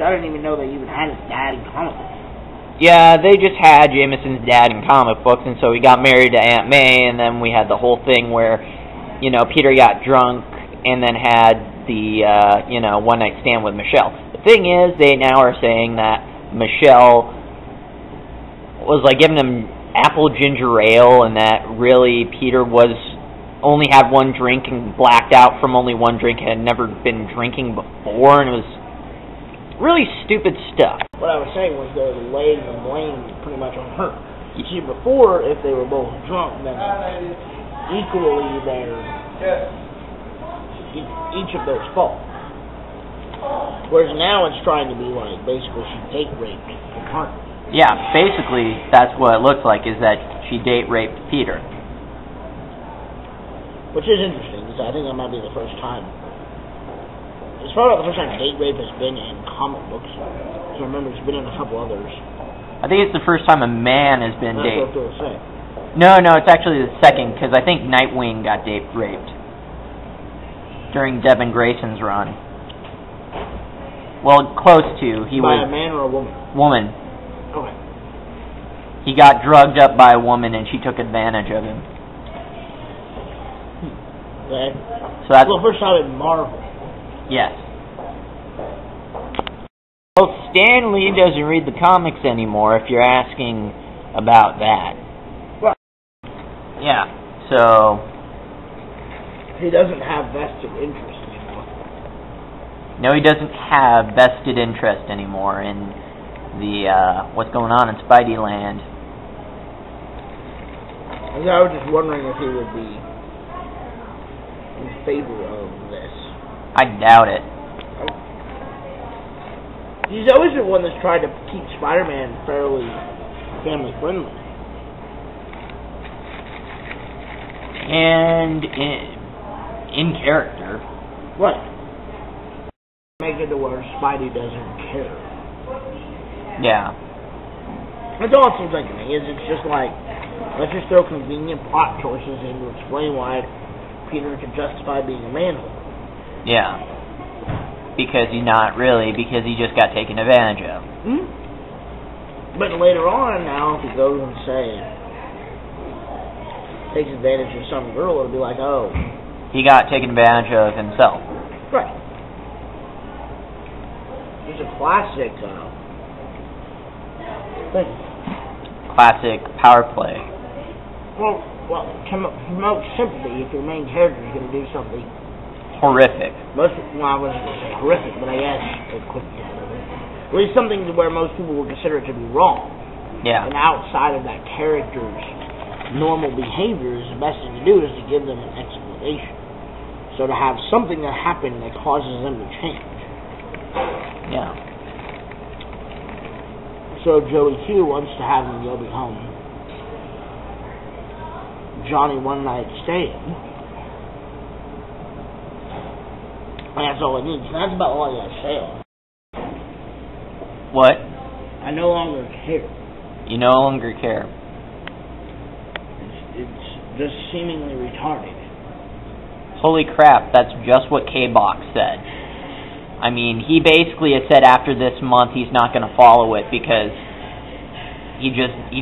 I didn't even know they even had his dad in comic books. Yeah, they just had Jameson's dad in comic books, and so he got married to Aunt May, and then we had the whole thing where, you know, Peter got drunk and then had the, you know, one-night stand with Michelle. The thing is, they now are saying that Michelle was, like, giving him apple ginger ale, and that really Peter was only had one drink and blacked out from only one drink, had never been drinking before, and it was really stupid stuff. What I was saying was they were laying the blame pretty much on her. You see, before, if they were both drunk, then equally they're each of those fault. Whereas now it's trying to be like, basically she date raped her. Yeah, basically that's what it looks like, is that she date raped Peter. Which is interesting, because I think that might be the first time. As far as the first time date rape has been in comic books, I remember it's been in a couple others. I think it's the first time a man has been date. That's what I was going to say. No, it's actually the second, because I think Nightwing got date raped during Devin Grayson's run. Well, close to. By a man or a woman? Woman. Okay. He got drugged up by a woman, and she took advantage of him. Okay. So that's the first time in Marvel. Yes. Well, Stan Lee doesn't read the comics anymore, if you're asking about that. Right. Yeah, so... He doesn't have vested interest anymore. No, he doesn't have vested interest anymore in the, what's going on in Spidey Land. I was just wondering if he would be in favor of this. I doubt it. He's always been one that's tried to keep Spider-Man fairly family-friendly. And in character. Right. Make it to where Spidey doesn't care. Yeah. That's all it seems like to me, is it's just like, let's just throw convenient plot choices in to explain why Peter can justify being a manhole. Yeah. Because he's not really, because he just got taken advantage of. Hmm? But later on, now, if he goes and takes advantage of some girl, it'll be like, oh. He got taken advantage of himself. Right. It's a classic thing. Classic power play. Well, to promote sympathy, if your main character is going to do something horrific. I wasn't going to say horrific, but I guess it could be horrific. At least something where most people would consider it to be wrong. Yeah. And outside of that character's normal behaviors, the best thing to do is to give them an explanation. So to have something that happened that causes them to change. Yeah. So Joey Q wants to have him go be home. Johnny one night stand. And that's all it needs. And that's about all I gotta say on it. What? I no longer care. You no longer care. It's just seemingly retarded. Holy crap, that's just what K-Box said. I mean, he basically has said after this month he's not going to follow it because he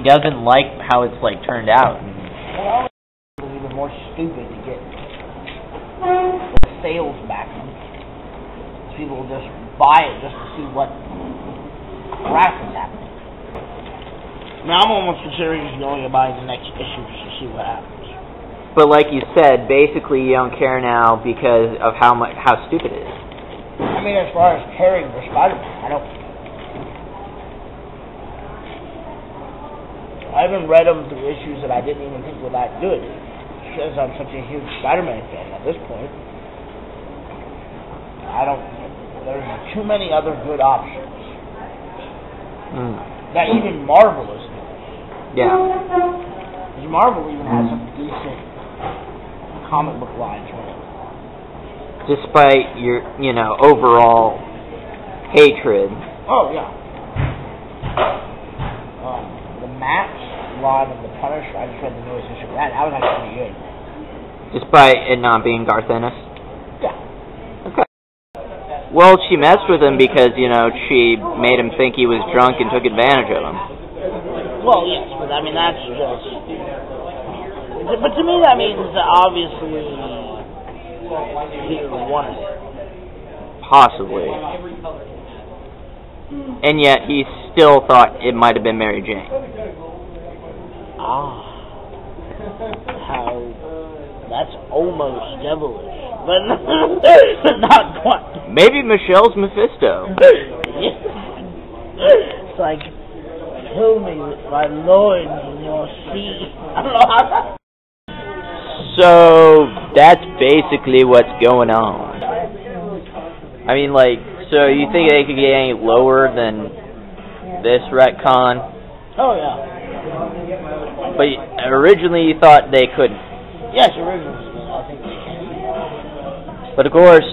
doesn't like how it's like turned out. Well, it's even more stupid to get the sales back. People will just buy it just to see what crap is happening. Now I'm almost considering just going and buying the next issue just to see what happens. But like you said, basically you don't care now because of how stupid it is. I mean, as far as caring for Spider-Man, I haven't read them through issues that I didn't even think were that good, because I'm such a huge Spider-Man fan at this point. There's too many other good options. That even Marvel is doing. Yeah. Because Marvel even has some decent comic book lines running. Despite your, overall hatred. Oh, yeah. The Max line of the Punisher, I just read the newest issue of that. That was actually pretty good. Despite it not being Garth Ennis? Yeah. Okay. Well, she messed with him because, you know, she made him think he was drunk and took advantage of him. Well, yes, but I mean, that's just... But to me, that means that obviously Peter wanted it. Possibly. And yet he still thought it might have been Mary Jane. Ah. How... That's almost devilish. But not quite. Maybe Michelle's Mephisto. It's like, kill me with my loins in your sea. I don't know how that... So, that's basically what's going on. I mean, like, so you think they could get any lower than this retcon? Oh, yeah. But originally you thought they couldn't. Yes, originally, I think they can. But of course,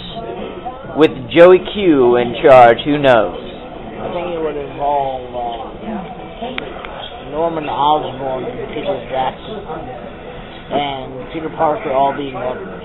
with Joey Q in charge, who knows? I think it would involve Norman Osborn and Peter Jackson and Peter Parker all being lovers.